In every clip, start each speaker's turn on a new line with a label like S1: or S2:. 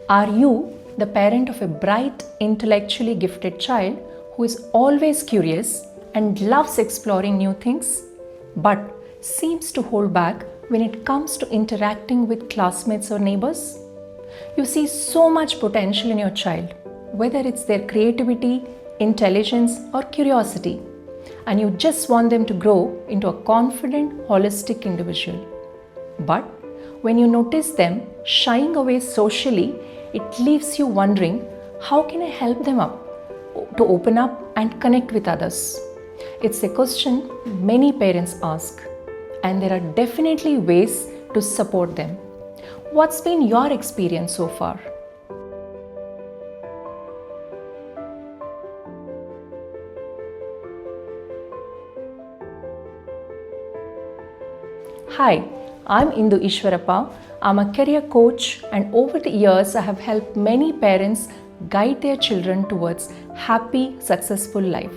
S1: Are you the parent of a bright, intellectually gifted child who is always curious and loves exploring new things, but seems to hold back when it comes to interacting with classmates or neighbors? You see so much potential in your child, whether it's their creativity, intelligence, or curiosity, and you just want them to grow into a confident, holistic individual. But when you notice them shying away socially, it leaves you wondering, how can I help them to open up and connect with others? It's a question many parents ask, and there are definitely ways to support them. What's been your experience so far? Hi, I'm Indu Eswarappa. I'm a career coach, and over the years I have helped many parents guide their children towards happy, successful life.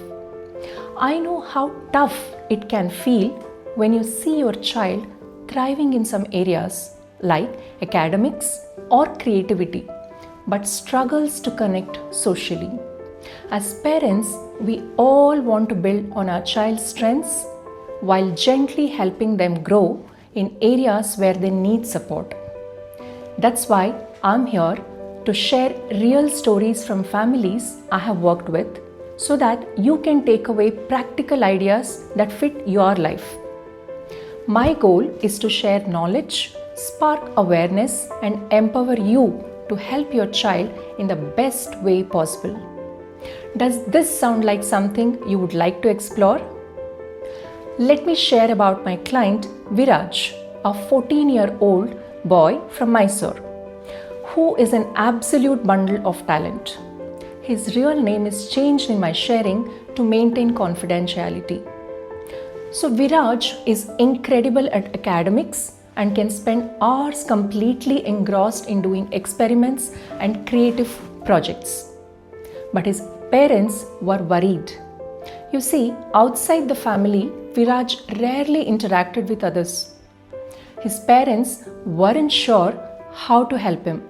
S1: I know how tough it can feel when you see your child thriving in some areas like academics or creativity, but struggles to connect socially. As parents, we all want to build on our child's strengths while gently helping them grow in areas where they need support. That's why I'm here to share real stories from families I have worked with so that you can take away practical ideas that fit your life. My goal is to share knowledge, spark awareness, and empower you to help your child in the best way possible. Does this sound like something you would like to explore? Let me share about my client Viraaj, a 14-year-old boy from Mysore, who is an absolute bundle of talent. His real name is changed in my sharing to maintain confidentiality. So Viraaj is incredible at academics and can spend hours completely engrossed in doing experiments and creative projects. But his parents were worried. You see, outside the family, Viraaj rarely interacted with others. His parents weren't sure how to help him.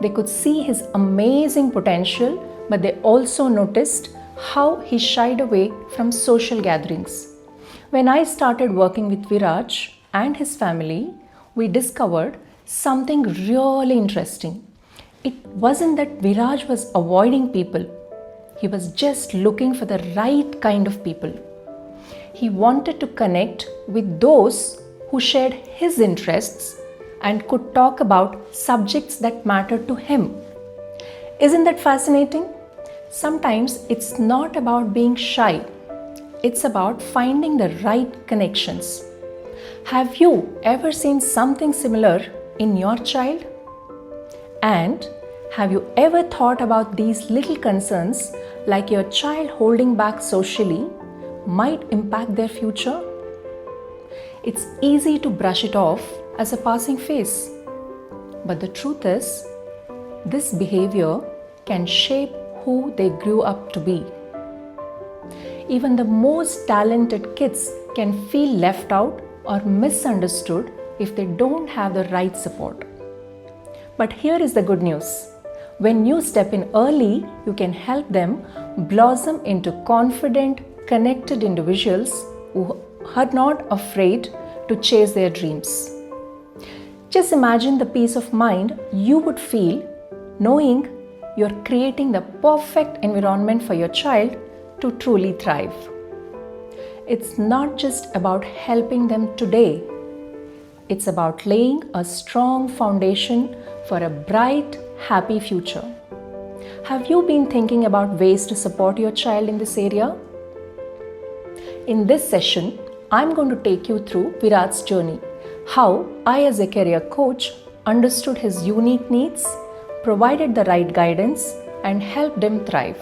S1: They could see his amazing potential, but they also noticed how he shied away from social gatherings. When I started working with Viraaj and his family, we discovered something really interesting. It wasn't that Viraaj was avoiding people. He was just looking for the right kind of people. He wanted to connect with those who shared his interests and could talk about subjects that mattered to him. Isn't that fascinating? Sometimes it's not about being shy. It's about finding the right connections. Have you ever seen something similar in your child? And have you ever thought about these little concerns, like your child holding back socially, might impact their future? It's easy to brush it off as a passing phase. But the truth is, this behavior can shape who they grew up to be. Even the most talented kids can feel left out or misunderstood if they don't have the right support. But here is the good news. When you step in early, you can help them blossom into confident, connected individuals who are not afraid to chase their dreams. Just imagine the peace of mind you would feel knowing you're creating the perfect environment for your child to truly thrive. It's not just about helping them today. It's about laying a strong foundation for a bright, happy future. Have you been thinking about ways to support your child in this area? In this session, I'm going to take you through Viraaj's journey, how I as a career coach understood his unique needs, provided the right guidance, and helped him thrive.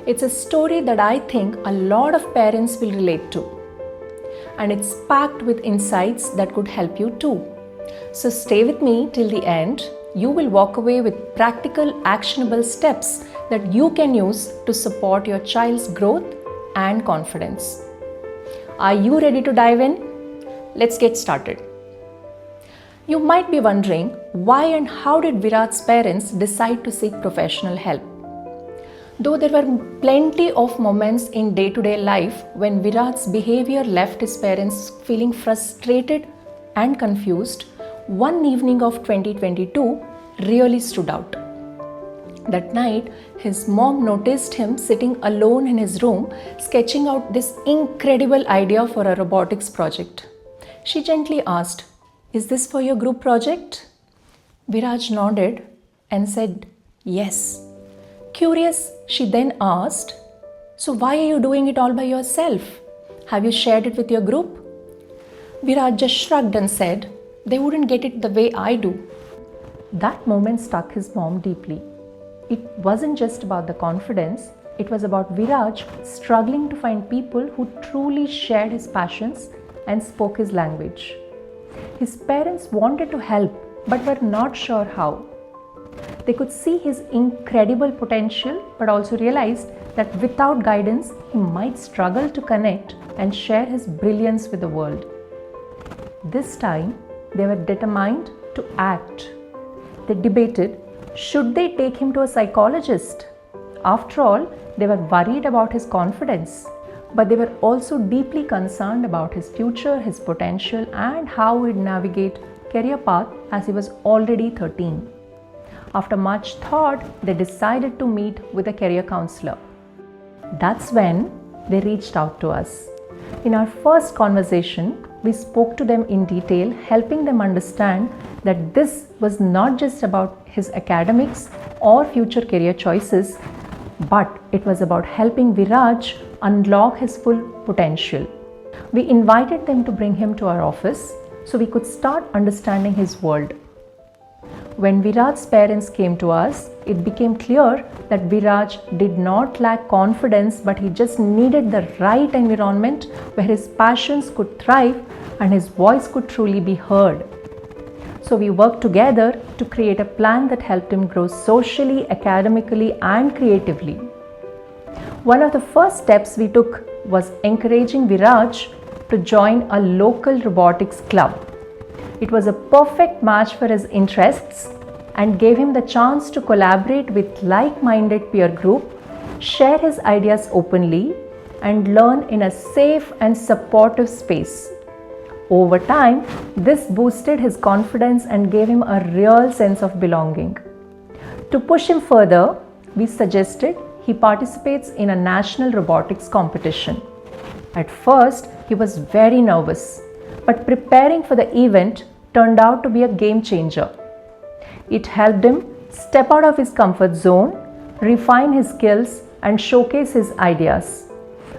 S1: It's a story that I think a lot of parents will relate to, and it's packed with insights that could help you too. So stay with me till the end. You will walk away with practical, actionable steps that you can use to support your child's growth and confidence. Are you ready to dive in? Let's get started. You might be wondering why and how did Viraaj's parents decide to seek professional help? Though there were plenty of moments in day-to-day life when Viraaj's behavior left his parents feeling frustrated and confused, one evening of 2022 really stood out. That night, his mom noticed him sitting alone in his room, sketching out this incredible idea for a robotics project. She gently asked, "Is this for your group project?" Viraaj nodded and said, "Yes." Curious, she then asked, "So why are you doing it all by yourself? Have you shared it with your group?" Viraaj just shrugged and said, "They wouldn't get it the way I do." That moment struck his mom deeply. It wasn't just about the confidence, it was about Viraaj struggling to find people who truly shared his passions and spoke his language. His parents wanted to help but were not sure how. They could see his incredible potential but also realized that without guidance, he might struggle to connect and share his brilliance with the world. This time, they were determined to act. They debated, should they take him to a psychologist? After all, they were worried about his confidence, but they were also deeply concerned about his future, his potential, and how he'd navigate career path as he was already 13. After much thought, they decided to meet with a career counselor. That's when they reached out to us. In our first conversation, we spoke to them in detail, helping them understand that this was not just about his academics or future career choices, but it was about helping Viraaj unlock his full potential. We invited them to bring him to our office so we could start understanding his world. When Viraaj's parents came to us, it became clear that Viraaj did not lack confidence, but he just needed the right environment where his passions could thrive and his voice could truly be heard. So we worked together to create a plan that helped him grow socially, academically, and creatively. One of the first steps we took was encouraging Viraaj to join a local robotics club. It was a perfect match for his interests and gave him the chance to collaborate with like-minded peer group, share his ideas openly, and learn in a safe and supportive space. Over time, this boosted his confidence and gave him a real sense of belonging. To push him further, we suggested he participates in a national robotics competition. At first, he was very nervous, but preparing for the event turned out to be a game changer. It helped him step out of his comfort zone, refine his skills, and showcase his ideas.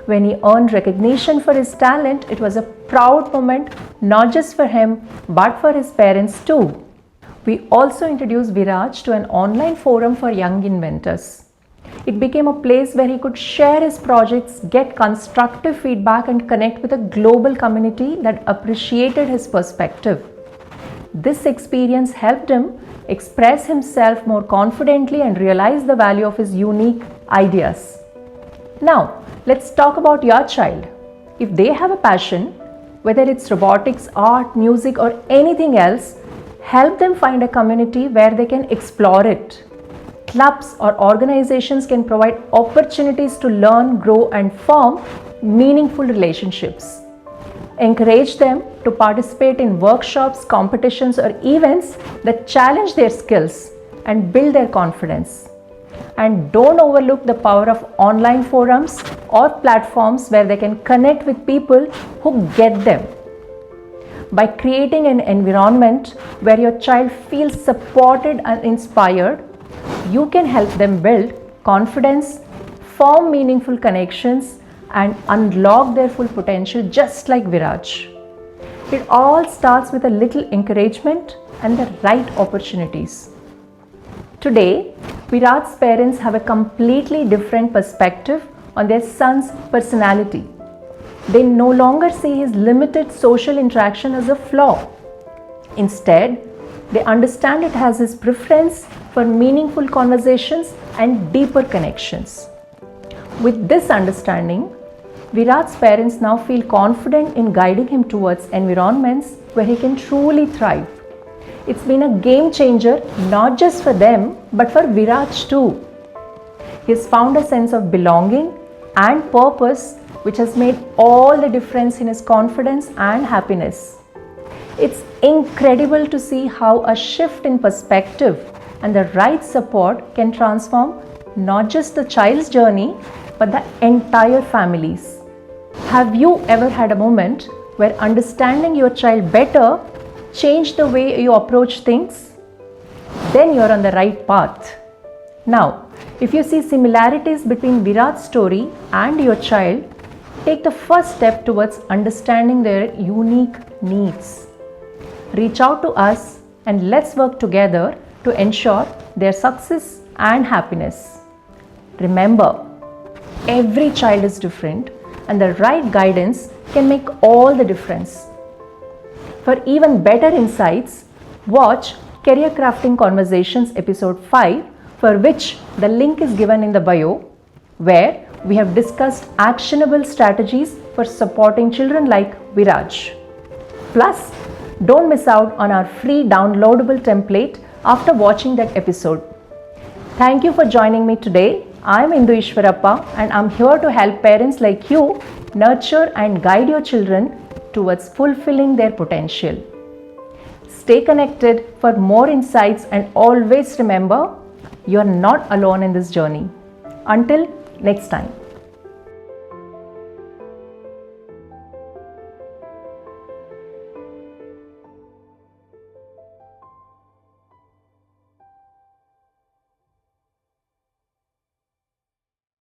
S1: When he earned recognition for his talent, it was a proud moment not just for him but for his parents too. We also introduced Viraaj to an online forum for young inventors. It became a place where he could share his projects, get constructive feedback, and connect with a global community that appreciated his perspective. This experience helped him express himself more confidently and realize the value of his unique ideas. Now, let's talk about your child. If they have a passion, whether it's robotics, art, music, or anything else, help them find a community where they can explore it. Clubs or organizations can provide opportunities to learn, grow, and form meaningful relationships. Encourage them to participate in workshops, competitions, or events that challenge their skills and build their confidence. And don't overlook the power of online forums or platforms where they can connect with people who get them. By creating an environment where your child feels supported and inspired, you can help them build confidence, form meaningful connections, and unlock their full potential just like Viraaj. It all starts with a little encouragement and the right opportunities. Today, Viraaj's parents have a completely different perspective on their son's personality. They no longer see his limited social interaction as a flaw. Instead, they understand it as his preference for meaningful conversations and deeper connections. With this understanding, Viraaj's parents now feel confident in guiding him towards environments where he can truly thrive. It's been a game changer not just for them but for Viraaj too. He has found a sense of belonging and purpose which has made all the difference in his confidence and happiness. It's incredible to see how a shift in perspective and the right support can transform not just the child's journey but the entire family's. Have you ever had a moment where understanding your child better changed the way you approach things? Then you're on the right path. Now, if you see similarities between Viraaj's story and your child, take the first step towards understanding their unique needs. Reach out to us and let's work together to ensure their success and happiness. Remember, every child is different and the right guidance can make all the difference. For even better insights, watch Career Crafting Conversations episode 5, for which the link is given in the bio, where we have discussed actionable strategies for supporting children like Viraaj. Plus, don't miss out on our free downloadable template after watching that episode. Thank you for joining me today. I'm Indu Eswarappa and I'm here to help parents like you nurture and guide your children towards fulfilling their potential. Stay connected for more insights and always remember, you're not alone in this journey. Until next time.